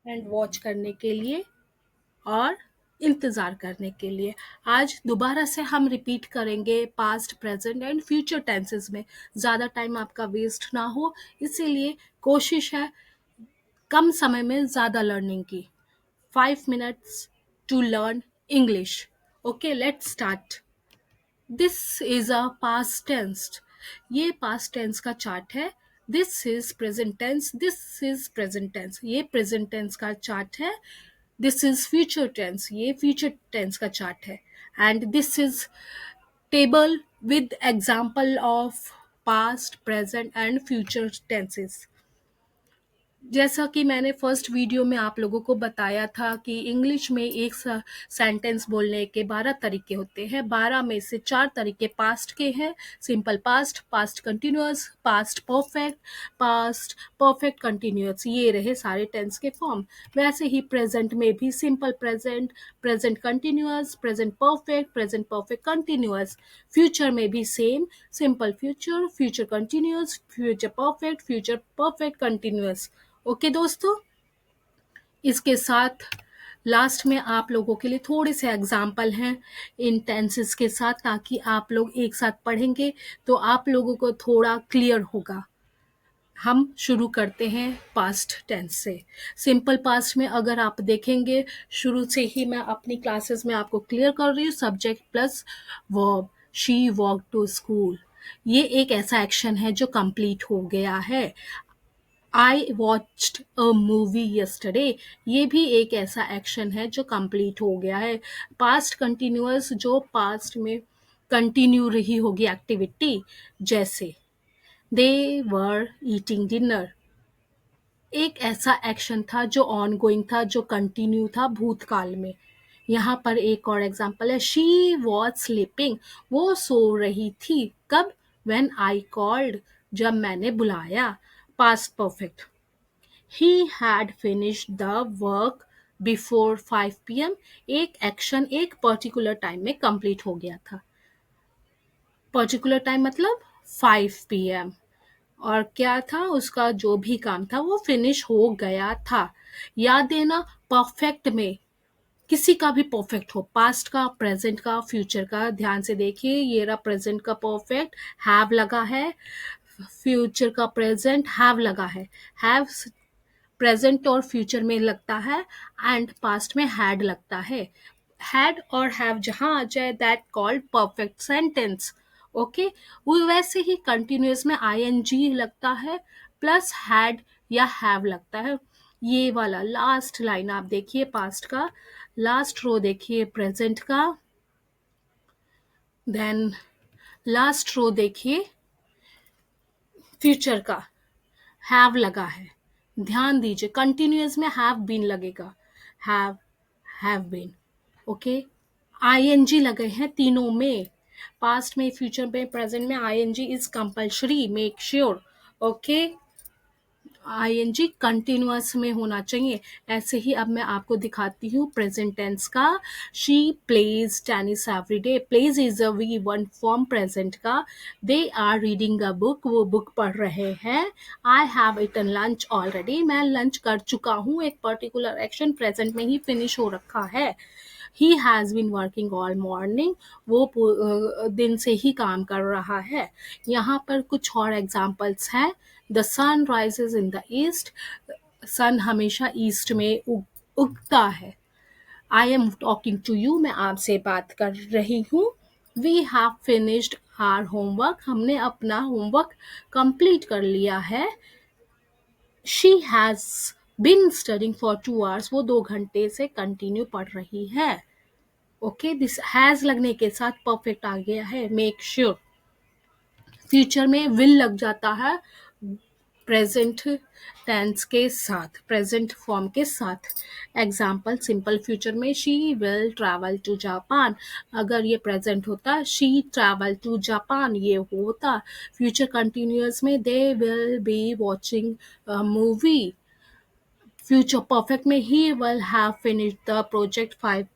And watch करने के लिए और इंतज़ार करने के लिए। आज दोबारा से हम रिपीट करेंगे past, present and future tenses में। ज़्यादा टाइम आपका वेस्ट ना हो, इसीलिए कोशिश है कम समय में ज़्यादा लर्निंग की। 5 minutes to learn English. Okay, let's start. This is a past tense. ये पास्ट टेंस का चार्ट है। This is present tense, this is present tense, ये प्रेजेंट टेंस का चार्ट है। दिस इज फ्यूचर टेंस, ये future tense का chart है। And this is table with example of past, present and future tenses. जैसा कि मैंने फर्स्ट वीडियो में आप लोगों को बताया था कि इंग्लिश में एक सेंटेंस बोलने के 12 तरीके होते हैं। 12 में से 4 तरीके पास्ट के हैं। Simple past, past continuous, past perfect, past perfect continuous, ये रहे सारे टेंस के फॉर्म। वैसे ही प्रेजेंट में भी simple present, present continuous, present perfect continuous. Future में भी same, simple future, future continuous, future perfect continuous. Okay दोस्तों, इसके साथ लास्ट में आप लोगों के लिए थोड़े से एग्जाम्पल हैं इन टेंसेस के साथ, ताकि आप लोग एक साथ पढ़ेंगे तो आप लोगों को थोड़ा क्लियर होगा। हम शुरू करते हैं पास्ट टेंस से। सिंपल पास्ट में अगर आप देखेंगे, शुरू से ही मैं अपनी क्लासेस में आपको क्लियर कर रही हूँ, subject plus verb. She walk to school, ये एक ऐसा एक्शन है जो कंप्लीट हो गया है। I watched a movie yesterday, ये भी एक ऐसा एक्शन है जो कंप्लीट हो गया है। पास्ट कंटिन्यूअस, जो पास्ट में कंटिन्यू रही होगी एक्टिविटी, जैसे दे वर ईटिंग डिनर, एक ऐसा एक्शन था जो ऑन गोइंग था, जो कंटिन्यू था भूतकाल में। यहाँ पर एक और एग्जाम्पल है, शी वॉज स्लीपिंग, वो सो रही थी। कब? वेन आई कॉल्ड, जब मैंने बुलाया। Past perfect, he had finished the work before 5 p.m. एक एक्शन एक पर्टिकुलर टाइम में कंप्लीट हो गया था। पर्टिकुलर टाइम मतलब 5 p.m. और क्या था, उसका जो भी काम था वो फिनिश हो गया था। याद देना, परफेक्ट में किसी का भी परफेक्ट हो, पास्ट का, प्रेजेंट का, फ्यूचर का। ध्यान से देखिए, ये रहा प्रेजेंट का परफेक्ट, हैव लगा है। फ्यूचर का प्रेजेंट हैव लगा है। हैव प्रेजेंट और फ्यूचर में लगता है, एंड पास्ट में हैड लगता है। हैड और हैव जहां आ जाए, that called perfect sentence. Okay, वो वैसे ही कंटिन्यूअस में आईएनजी लगता है, प्लस हैड या हैव लगता है। ये वाला लास्ट लाइन आप देखिए पास्ट का, लास्ट रो देखिए प्रेजेंट का, देन लास्ट रो देखिए फ्यूचर का। हैव लगा है, ध्यान दीजिए, कंटिन्यूअस में हैव बीन लगेगा। Have been. ओके, आईएनजी लगे हैं तीनों में, पास्ट में, फ्यूचर में, प्रेजेंट में। ING is compulsory, make sure. Okay, ING continuous में होना चाहिए। ऐसे ही अब मैं आपको दिखाती हूँ प्रेजेंट टेंस का। She plays tennis every day, plays is a V one form present का। They are reading a book, वो बुक पढ़ रहे हैं। I have eaten lunch already, मैं लंच कर चुका हूँ। एक पर्टिकुलर एक्शन प्रेजेंट में ही फिनिश हो रखा है। He has been working all morning, वो दिन से ही काम कर रहा है। यहाँ पर कुछ और एग्जाम्पल्स हैं। The sun rises in the east, sun हमेशा ईस्ट में उगता है। I am talking to you, मैं आपसे बात कर रही हूँ। We have finished our homework, हमने अपना होमवर्क कंप्लीट कर लिया है। She has been studying for 2 hours, वो 2 घंटे से कंटिन्यू पढ़ रही है। ओके, दिस हैज लगने के साथ परफेक्ट आ गया है, मेक श्योर। फ्यूचर में विल लग जाता है प्रेजेंट टेंस के साथ, प्रेजेंट फॉर्म के साथ। एग्जाम्पल, सिंपल फ्यूचर में she will travel to Japan, अगर ये प्रेजेंट होता शी ट्रैवल टू जापान ये होता। फ्यूचर कंटिन्यूअस में they will be watching movie. Future perfect में he will have finished the project 5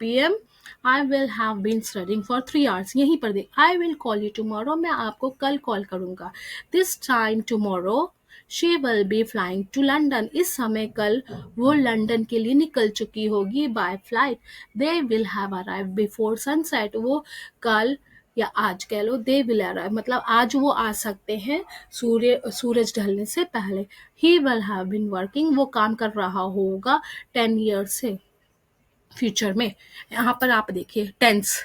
p.m. I will have been studying for 3 hours, यहीं पर दे I will call you tomorrow, मैं आपको कल call करूंगा। This time tomorrow she will be flying to London. इस समय कल वो लंदन के लिए निकल चुकी होगी by flight. They will have arrive before sunset. वो कल या आज कह लो दे विल अराइव मतलब आज वो आ सकते हैं सूरज ढलने से पहले। He will have been working. वो काम कर रहा होगा 10 years से फ्यूचर में। यहाँ पर आप देखिए tense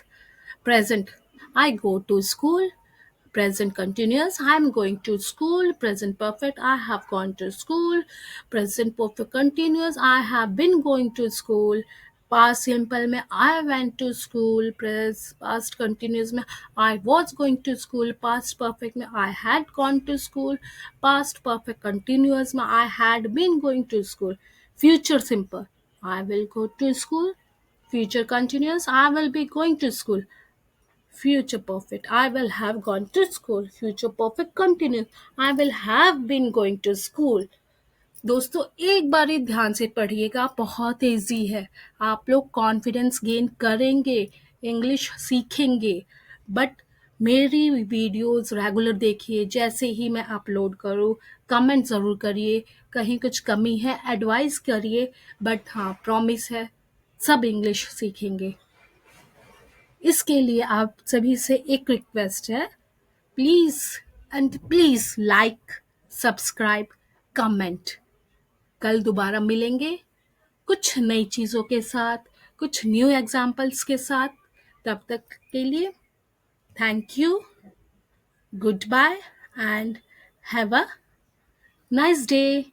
present, I go to school. Present continuous, I am going to school. Present perfect, I have gone to school. Present perfect continuous, I have been going to school. Past simple में I went to school. Past continuous में I was going to school. Past perfect में I had gone to school. Past perfect continuous में I had been going to school. Future simple, I will go to school. Future continuous, I will be going to school. Future perfect, I will have gone to school. Future perfect continuous, I will have been going to school. दोस्तों एक बार ही ध्यान से पढ़िएगा, बहुत easy है। आप लोग confidence gain करेंगे, इंग्लिश सीखेंगे। बट मेरी वीडियोस रेगुलर देखिए, जैसे ही मैं अपलोड करूँ कमेंट ज़रूर करिए, कहीं कुछ कमी है एडवाइस करिए। बट हाँ, प्रॉमिस है सब इंग्लिश सीखेंगे। इसके लिए आप सभी से एक रिक्वेस्ट है, please and please like, subscribe, comment. कल दोबारा मिलेंगे कुछ नई चीज़ों के साथ, कुछ न्यू एग्जाम्पल्स के साथ। तब तक के लिए thank you, goodbye and have a nice day.